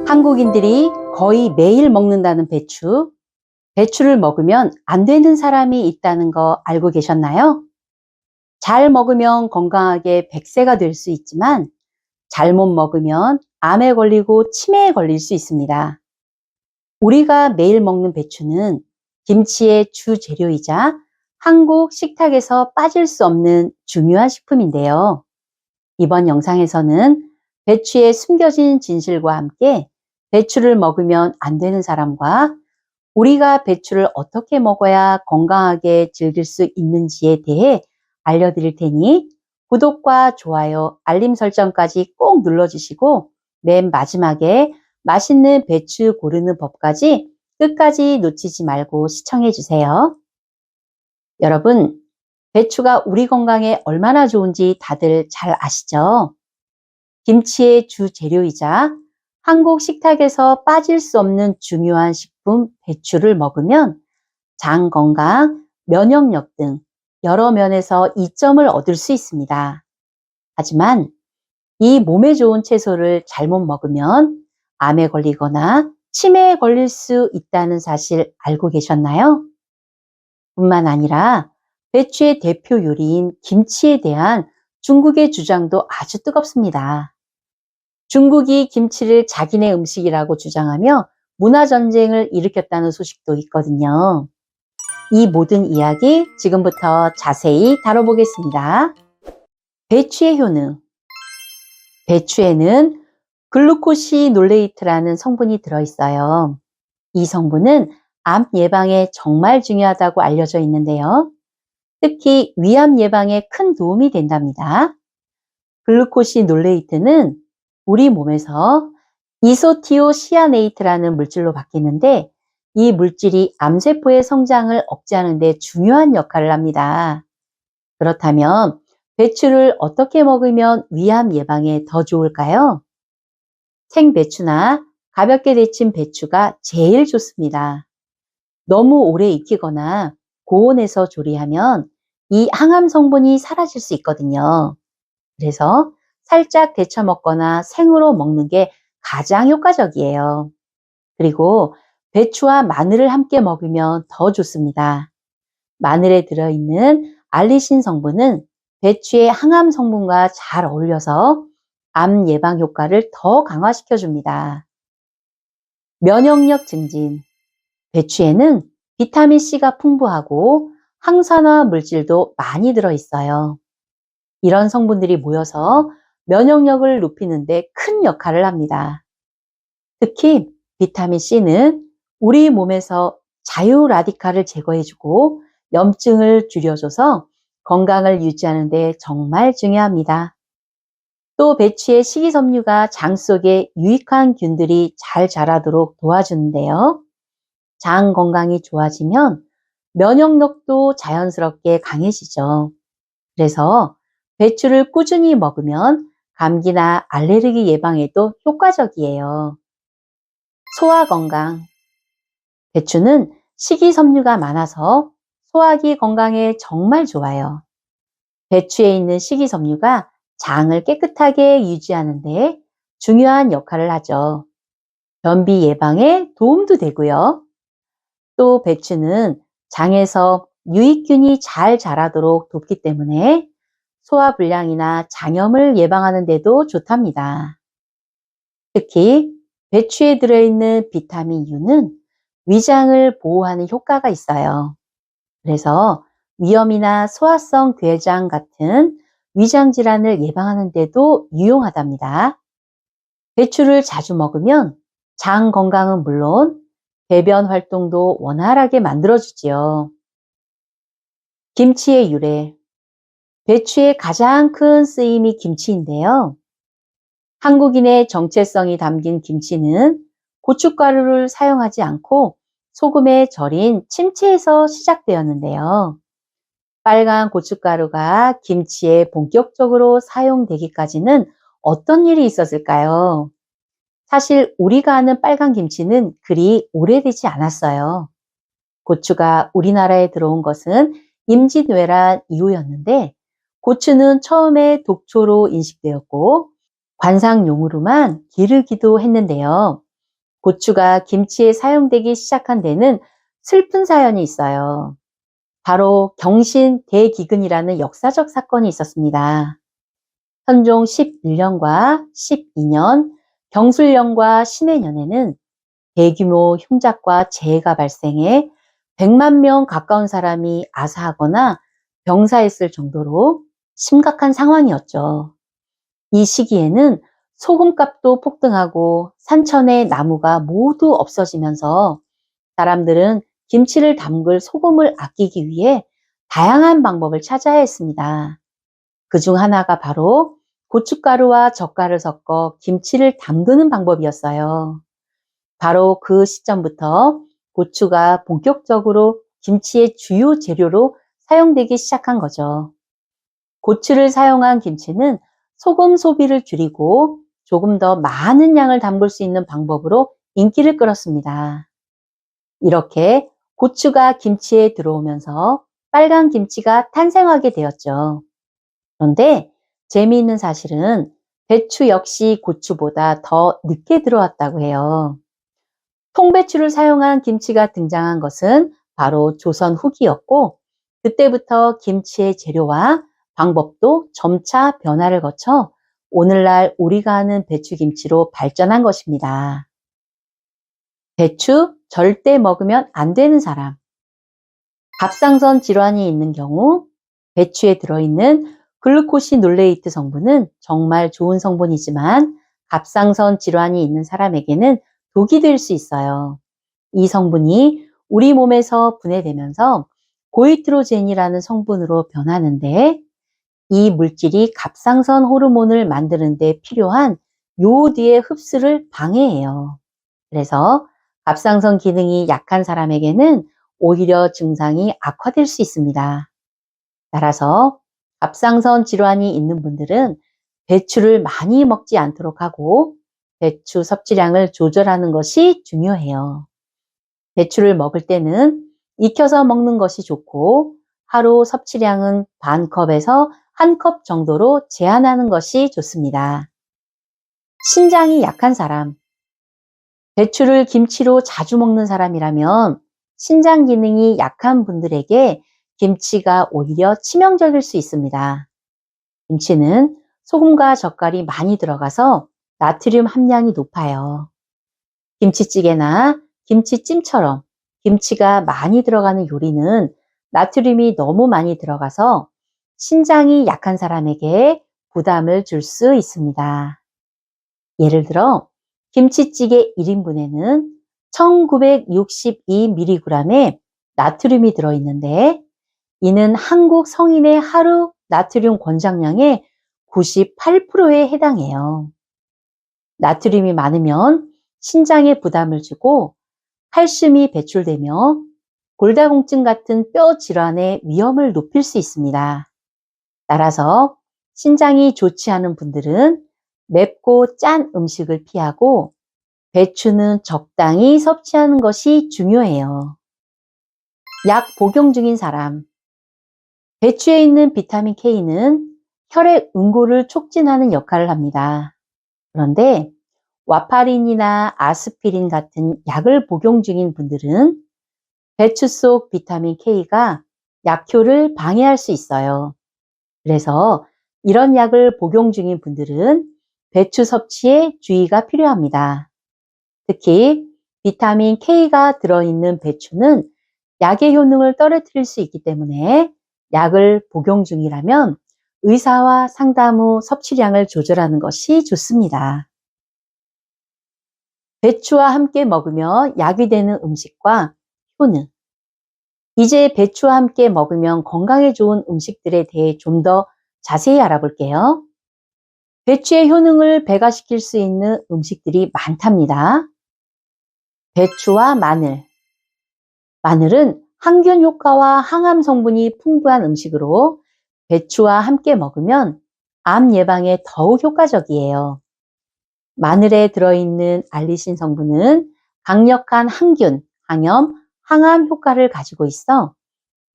한국인들이 거의 매일 먹는다는 배추. 배추를 먹으면 안 되는 사람이 있다는 거 알고 계셨나요? 잘 먹으면 건강하게 100세가 될 수 있지만 잘못 먹으면 암에 걸리고 치매에 걸릴 수 있습니다. 우리가 매일 먹는 배추는 김치의 주 재료이자 한국 식탁에서 빠질 수 없는 중요한 식품인데요. 이번 영상에서는 배추의 숨겨진 진실과 함께 배추를 먹으면 안 되는 사람과 우리가 배추를 어떻게 먹어야 건강하게 즐길 수 있는지에 대해 알려드릴 테니 구독과 좋아요, 알림 설정까지 꼭 눌러주시고 맨 마지막에 맛있는 배추 고르는 법까지 끝까지 놓치지 말고 시청해 주세요. 여러분, 배추가 우리 건강에 얼마나 좋은지 다들 잘 아시죠? 김치의 주 재료이자 한국 식탁에서 빠질 수 없는 중요한 식품 배추를 먹으면 장 건강, 면역력 등 여러 면에서 이점을 얻을 수 있습니다. 하지만 이 몸에 좋은 채소를 잘못 먹으면 암에 걸리거나 치매에 걸릴 수 있다는 사실 알고 계셨나요? 뿐만 아니라 배추의 대표 요리인 김치에 대한 중국의 주장도 아주 뜨겁습니다. 중국이 김치를 자기네 음식이라고 주장하며 문화전쟁을 일으켰다는 소식도 있거든요. 이 모든 이야기 지금부터 자세히 다뤄보겠습니다. 배추의 효능. 배추에는 글루코시놀레이트라는 성분이 들어있어요. 이 성분은 암 예방에 정말 중요하다고 알려져 있는데요. 특히 위암 예방에 큰 도움이 된답니다. 글루코시놀레이트는 우리 몸에서 이소티오시아네이트라는 물질로 바뀌는데 이 물질이 암세포의 성장을 억제하는 데 중요한 역할을 합니다. 그렇다면 배추를 어떻게 먹으면 위암 예방에 더 좋을까요? 생배추나 가볍게 데친 배추가 제일 좋습니다. 너무 오래 익히거나 고온에서 조리하면 이 항암 성분이 사라질 수 있거든요. 그래서 살짝 데쳐 먹거나 생으로 먹는 게 가장 효과적이에요. 그리고 배추와 마늘을 함께 먹으면 더 좋습니다. 마늘에 들어있는 알리신 성분은 배추의 항암 성분과 잘 어울려서 암 예방 효과를 더 강화시켜 줍니다. 면역력 증진. 배추에는 비타민C가 풍부하고 항산화 물질도 많이 들어있어요. 이런 성분들이 모여서 면역력을 높이는 데 큰 역할을 합니다. 특히 비타민C는 우리 몸에서 자유 라디칼을 제거해주고 염증을 줄여줘서 건강을 유지하는 데 정말 중요합니다. 또 배추의 식이섬유가 장 속에 유익한 균들이 잘 자라도록 도와주는데요. 장 건강이 좋아지면 면역력도 자연스럽게 강해지죠. 그래서 배추를 꾸준히 먹으면 감기나 알레르기 예방에도 효과적이에요. 소화 건강. 배추는 식이섬유가 많아서 소화기 건강에 정말 좋아요. 배추에 있는 식이섬유가 장을 깨끗하게 유지하는 데 중요한 역할을 하죠. 변비 예방에 도움도 되고요. 또 배추는 장에서 유익균이 잘 자라도록 돕기 때문에 소화불량이나 장염을 예방하는 데도 좋답니다. 특히 배추에 들어있는 비타민 U는 위장을 보호하는 효과가 있어요. 그래서 위염이나 소화성 궤장 같은 위장 질환을 예방하는 데도 유용하답니다. 배추를 자주 먹으면 장 건강은 물론 배변 활동도 원활하게 만들어주지요. 김치의 유래. 배추의 가장 큰 쓰임이 김치인데요. 한국인의 정체성이 담긴 김치는 고춧가루를 사용하지 않고 소금에 절인 침체에서 시작되었는데요. 빨간 고춧가루가 김치에 본격적으로 사용되기까지는 어떤 일이 있었을까요? 사실 우리가 아는 빨간 김치는 그리 오래되지 않았어요. 고추가 우리나라에 들어온 것은 임진왜란 이후였는데 고추는 처음에 독초로 인식되었고 관상용으로만 기르기도 했는데요. 고추가 김치에 사용되기 시작한 데는 슬픈 사연이 있어요. 바로 경신 대기근이라는 역사적 사건이 있었습니다. 선종 11년과 12년, 경술년과 신해년에는 대규모 흉작과 재해가 발생해 100만 명 가까운 사람이 아사하거나 병사했을 정도로 심각한 상황이었죠. 이 시기에는 소금값도 폭등하고 산천의 나무가 모두 없어지면서 사람들은 김치를 담글 소금을 아끼기 위해 다양한 방법을 찾아야 했습니다. 그중 하나가 바로 고춧가루와 젓갈을 섞어 김치를 담그는 방법이었어요. 바로 그 시점부터 고추가 본격적으로 김치의 주요 재료로 사용되기 시작한 거죠. 고추를 사용한 김치는 소금 소비를 줄이고 조금 더 많은 양을 담글 수 있는 방법으로 인기를 끌었습니다. 이렇게 고추가 김치에 들어오면서 빨간 김치가 탄생하게 되었죠. 그런데 재미있는 사실은 배추 역시 고추보다 더 늦게 들어왔다고 해요. 통배추를 사용한 김치가 등장한 것은 바로 조선 후기였고, 그때부터 김치의 재료와 방법도 점차 변화를 거쳐 오늘날 우리가 아는 배추김치로 발전한 것입니다. 배추 절대 먹으면 안 되는 사람. 갑상선 질환이 있는 경우 배추에 들어있는 글루코시놀레이트 성분은 정말 좋은 성분이지만 갑상선 질환이 있는 사람에게는 독이 될 수 있어요. 이 성분이 우리 몸에서 분해되면서 고이트로젠이라는 성분으로 변하는데 이 물질이 갑상선 호르몬을 만드는 데 필요한 요오드의 흡수를 방해해요. 그래서 갑상선 기능이 약한 사람에게는 오히려 증상이 악화될 수 있습니다. 따라서 갑상선 질환이 있는 분들은 배추를 많이 먹지 않도록 하고 배추 섭취량을 조절하는 것이 중요해요. 배추를 먹을 때는 익혀서 먹는 것이 좋고 하루 섭취량은 반 컵에서 한 컵 정도로 제한하는 것이 좋습니다. 신장이 약한 사람, 배추를 김치로 자주 먹는 사람이라면 신장 기능이 약한 분들에게 김치가 오히려 치명적일 수 있습니다. 김치는 소금과 젓갈이 많이 들어가서 나트륨 함량이 높아요. 김치찌개나 김치찜처럼 김치가 많이 들어가는 요리는 나트륨이 너무 많이 들어가서 신장이 약한 사람에게 부담을 줄 수 있습니다. 예를 들어 김치찌개 1인분에는 1962mg의 나트륨이 들어있는데 이는 한국 성인의 하루 나트륨 권장량의 98%에 해당해요. 나트륨이 많으면 신장에 부담을 주고 칼슘이 배출되며 골다공증 같은 뼈 질환의 위험을 높일 수 있습니다. 따라서 신장이 좋지 않은 분들은 맵고 짠 음식을 피하고 배추는 적당히 섭취하는 것이 중요해요. 약 복용 중인 사람. 배추에 있는 비타민 K는 혈액 응고를 촉진하는 역할을 합니다. 그런데 와파린이나 아스피린 같은 약을 복용 중인 분들은 배추 속 비타민 K가 약효를 방해할 수 있어요. 그래서 이런 약을 복용 중인 분들은 배추 섭취에 주의가 필요합니다. 특히 비타민 K가 들어있는 배추는 약의 효능을 떨어뜨릴 수 있기 때문에 약을 복용 중이라면 의사와 상담 후 섭취량을 조절하는 것이 좋습니다. 배추와 함께 먹으며 약이 되는 음식과 효능. 이제 배추와 함께 먹으면 건강에 좋은 음식들에 대해 좀 더 자세히 알아볼게요. 배추의 효능을 배가시킬 수 있는 음식들이 많답니다. 배추와 마늘. 마늘은 항균 효과와 항암 성분이 풍부한 음식으로 배추와 함께 먹으면 암 예방에 더욱 효과적이에요. 마늘에 들어있는 알리신 성분은 강력한 항균, 항염, 항암 효과를 가지고 있어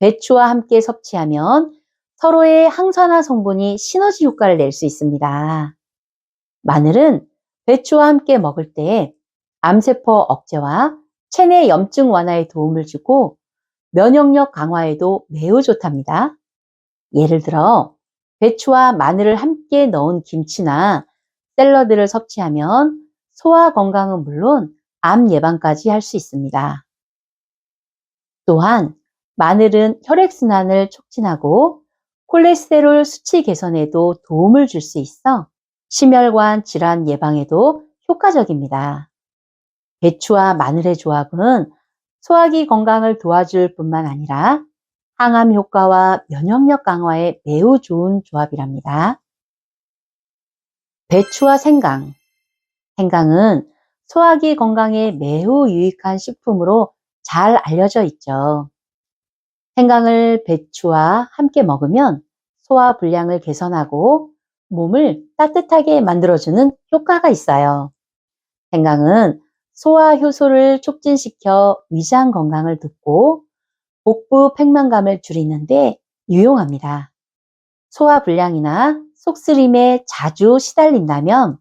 배추와 함께 섭취하면 서로의 항산화 성분이 시너지 효과를 낼 수 있습니다. 마늘은 배추와 함께 먹을 때 암세포 억제와 체내 염증 완화에 도움을 주고 면역력 강화에도 매우 좋답니다. 예를 들어 배추와 마늘을 함께 넣은 김치나 샐러드를 섭취하면 소화 건강은 물론 암 예방까지 할 수 있습니다. 또한 마늘은 혈액순환을 촉진하고 콜레스테롤 수치 개선에도 도움을 줄 수 있어 심혈관 질환 예방에도 효과적입니다. 배추와 마늘의 조합은 소화기 건강을 도와줄 뿐만 아니라 항암 효과와 면역력 강화에 매우 좋은 조합이랍니다. 배추와 생강. 생강은 소화기 건강에 매우 유익한 식품으로 잘 알려져 있죠. 생강을 배추와 함께 먹으면 소화 불량을 개선하고 몸을 따뜻하게 만들어주는 효과가 있어요. 생강은 소화 효소를 촉진시켜 위장 건강을 돕고 복부 팽만감을 줄이는데 유용합니다. 소화 불량이나 속쓰림에 자주 시달린다면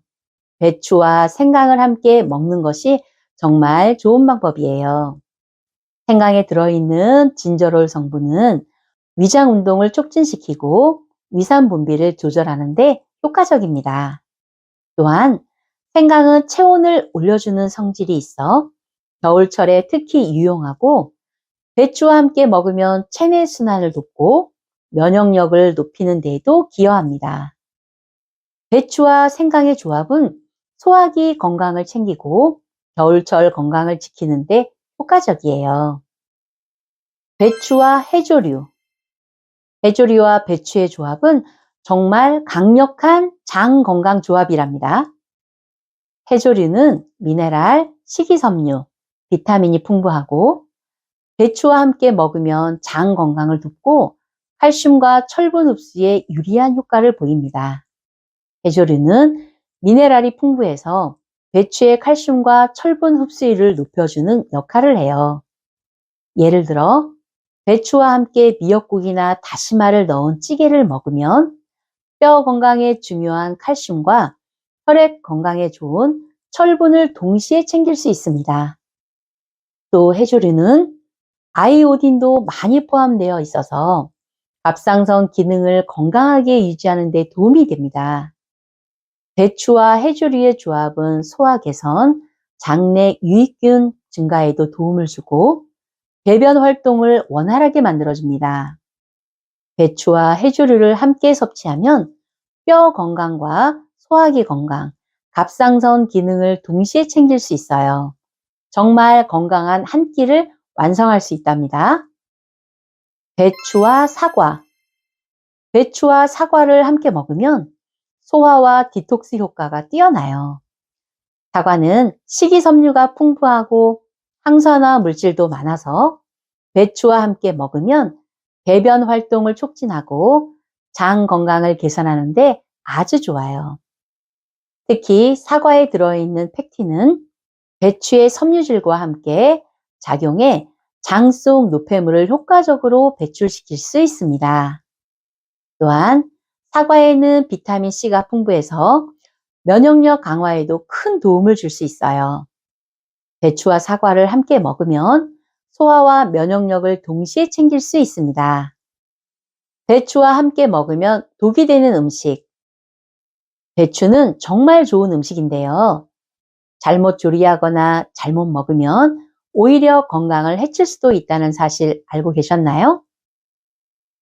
배추와 생강을 함께 먹는 것이 정말 좋은 방법이에요. 생강에 들어있는 진저롤 성분은 위장 운동을 촉진시키고 위산 분비를 조절하는 데 효과적입니다. 또한 생강은 체온을 올려주는 성질이 있어 겨울철에 특히 유용하고 배추와 함께 먹으면 체내 순환을 돕고 면역력을 높이는 데에도 기여합니다. 배추와 생강의 조합은 소화기 건강을 챙기고 겨울철 건강을 지키는 데 효과적이에요. 배추와 해조류. 해조류와 배추의 조합은 정말 강력한 장 건강 조합이랍니다. 해조류는 미네랄, 식이섬유, 비타민이 풍부하고 배추와 함께 먹으면 장 건강을 돕고 칼슘과 철분 흡수에 유리한 효과를 보입니다. 해조류는 미네랄이 풍부해서 배추의 칼슘과 철분 흡수율을 높여주는 역할을 해요. 예를 들어 배추와 함께 미역국이나 다시마를 넣은 찌개를 먹으면 뼈 건강에 중요한 칼슘과 혈액 건강에 좋은 철분을 동시에 챙길 수 있습니다. 또 해조류는 아이오딘도 많이 포함되어 있어서 갑상선 기능을 건강하게 유지하는 데 도움이 됩니다. 배추와 해조류의 조합은 소화 개선, 장내 유익균 증가에도 도움을 주고 배변 활동을 원활하게 만들어줍니다. 배추와 해조류를 함께 섭취하면 뼈 건강과 소화기 건강, 갑상선 기능을 동시에 챙길 수 있어요. 정말 건강한 한 끼를 완성할 수 있답니다. 배추와 사과. 배추와 사과를 함께 먹으면 소화와 디톡스 효과가 뛰어나요. 사과는 식이섬유가 풍부하고 항산화 물질도 많아서 배추와 함께 먹으면 배변 활동을 촉진하고 장 건강을 개선하는데 아주 좋아요. 특히 사과에 들어있는 펙틴은 배추의 섬유질과 함께 작용해 장 속 노폐물을 효과적으로 배출시킬 수 있습니다. 또한 사과에는 비타민 C가 풍부해서 면역력 강화에도 큰 도움을 줄 수 있어요. 배추와 사과를 함께 먹으면 소화와 면역력을 동시에 챙길 수 있습니다. 배추와 함께 먹으면 독이 되는 음식. 배추는 정말 좋은 음식인데요. 잘못 조리하거나 잘못 먹으면 오히려 건강을 해칠 수도 있다는 사실 알고 계셨나요?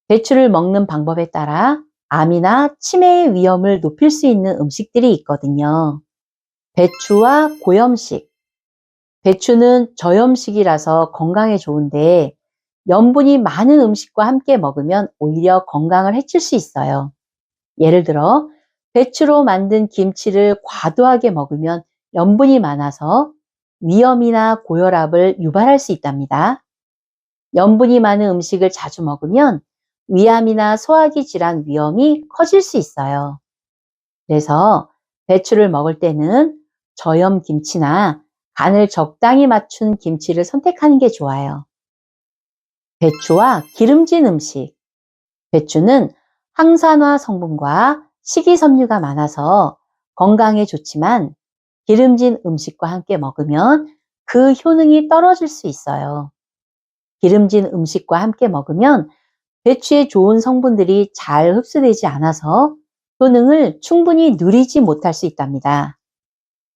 배추를 먹는 방법에 따라 암이나 치매의 위험을 높일 수 있는 음식들이 있거든요. 배추와 고염식. 배추는 저염식이라서 건강에 좋은데 염분이 많은 음식과 함께 먹으면 오히려 건강을 해칠 수 있어요. 예를 들어 배추로 만든 김치를 과도하게 먹으면 염분이 많아서 위염이나 고혈압을 유발할 수 있답니다. 염분이 많은 음식을 자주 먹으면 위암이나 소화기 질환 위험이 커질 수 있어요. 그래서 배추를 먹을 때는 저염 김치나 간을 적당히 맞춘 김치를 선택하는 게 좋아요. 배추와 기름진 음식. 배추는 항산화 성분과 식이섬유가 많아서 건강에 좋지만 기름진 음식과 함께 먹으면 그 효능이 떨어질 수 있어요. 기름진 음식과 함께 먹으면 배추의 좋은 성분들이 잘 흡수되지 않아서 효능을 충분히 누리지 못할 수 있답니다.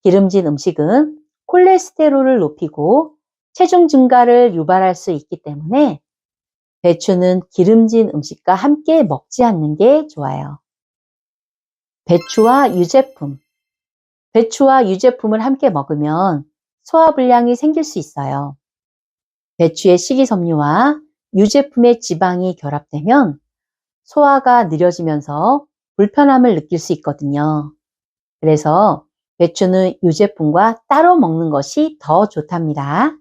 기름진 음식은 콜레스테롤을 높이고 체중 증가를 유발할 수 있기 때문에 배추는 기름진 음식과 함께 먹지 않는 게 좋아요. 배추와 유제품. 배추와 유제품을 함께 먹으면 소화불량이 생길 수 있어요. 배추의 식이섬유와 유제품의 지방이 결합되면 소화가 느려지면서 불편함을 느낄 수 있거든요. 그래서 배추는 유제품과 따로 먹는 것이 더 좋답니다.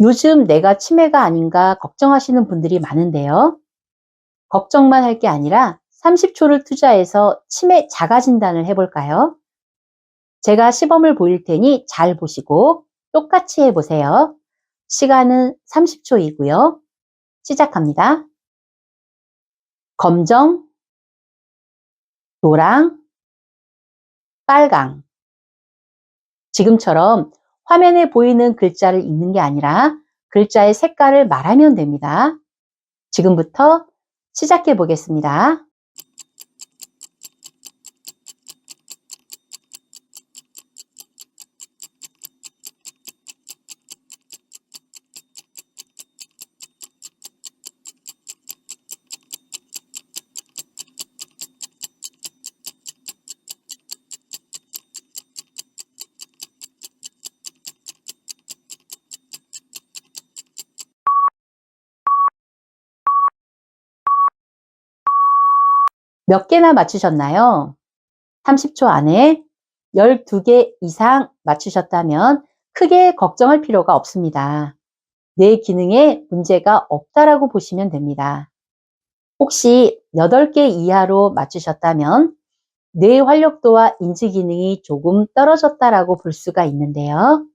요즘 내가 치매가 아닌가 걱정하시는 분들이 많은데요. 걱정만 할 게 아니라 30초를 투자해서 치매 자가 진단을 해볼까요? 제가 시범을 보일 테니 잘 보시고 똑같이 해보세요. 시간은 30초이고요. 시작합니다. 검정, 노랑, 빨강. 지금처럼 화면에 보이는 글자를 읽는 게 아니라 글자의 색깔을 말하면 됩니다. 지금부터 시작해 보겠습니다. 몇 개나 맞추셨나요? 30초 안에 12개 이상 맞추셨다면 크게 걱정할 필요가 없습니다. 뇌 기능에 문제가 없다라고 보시면 됩니다. 혹시 8개 이하로 맞추셨다면 뇌 활력도와 인지 기능이 조금 떨어졌다라고 볼 수가 있는데요.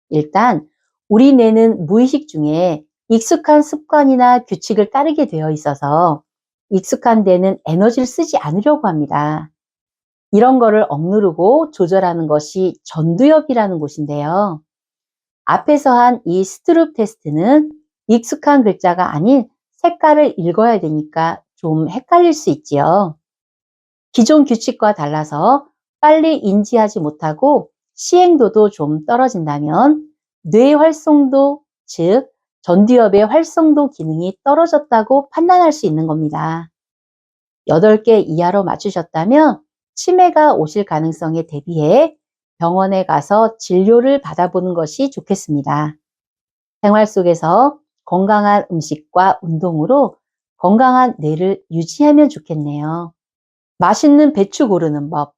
일단 우리 뇌는 무의식 중에 익숙한 습관이나 규칙을 따르게 되어 있어서 익숙한 데는 에너지를 쓰지 않으려고 합니다. 이런 거를 억누르고 조절하는 것이 전두엽이라는 곳인데요. 앞에서 한 이 스트룹 테스트는 익숙한 글자가 아닌 색깔을 읽어야 되니까 좀 헷갈릴 수 있지요. 기존 규칙과 달라서 빨리 인지하지 못하고 시행도도 좀 떨어진다면 뇌 활성도, 즉 전두엽의 활성도 기능이 떨어졌다고 판단할 수 있는 겁니다. 8개 이하로 맞추셨다면 치매가 오실 가능성에 대비해 병원에 가서 진료를 받아보는 것이 좋겠습니다. 생활 속에서 건강한 음식과 운동으로 건강한 뇌를 유지하면 좋겠네요. 맛있는 배추 고르는 법.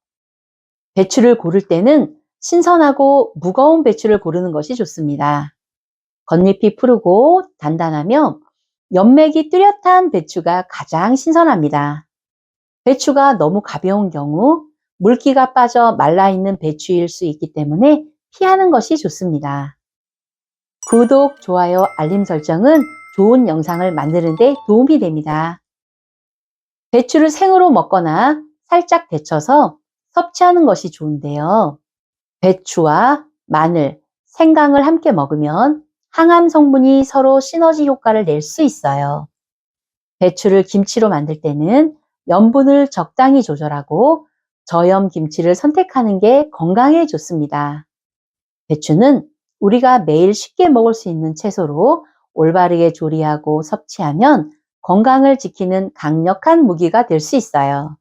배추를 고를 때는 신선하고 무거운 배추를 고르는 것이 좋습니다. 겉잎이 푸르고 단단하며 연맥이 뚜렷한 배추가 가장 신선합니다. 배추가 너무 가벼운 경우 물기가 빠져 말라있는 배추일 수 있기 때문에 피하는 것이 좋습니다. 구독, 좋아요, 알림 설정은 좋은 영상을 만드는 데 도움이 됩니다. 배추를 생으로 먹거나 살짝 데쳐서 섭취하는 것이 좋은데요. 배추와 마늘, 생강을 함께 먹으면 항암 성분이 서로 시너지 효과를 낼 수 있어요. 배추를 김치로 만들 때는 염분을 적당히 조절하고 저염 김치를 선택하는 게 건강에 좋습니다. 배추는 우리가 매일 쉽게 먹을 수 있는 채소로 올바르게 조리하고 섭취하면 건강을 지키는 강력한 무기가 될 수 있어요.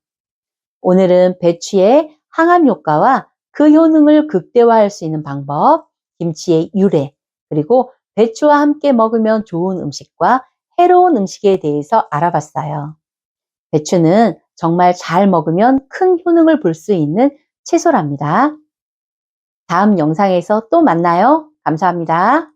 오늘은 배추의 항암 효과와 그 효능을 극대화할 수 있는 방법, 김치의 유래, 그리고 배추와 함께 먹으면 좋은 음식과 해로운 음식에 대해서 알아봤어요. 배추는 정말 잘 먹으면 큰 효능을 볼 수 있는 채소랍니다. 다음 영상에서 또 만나요. 감사합니다.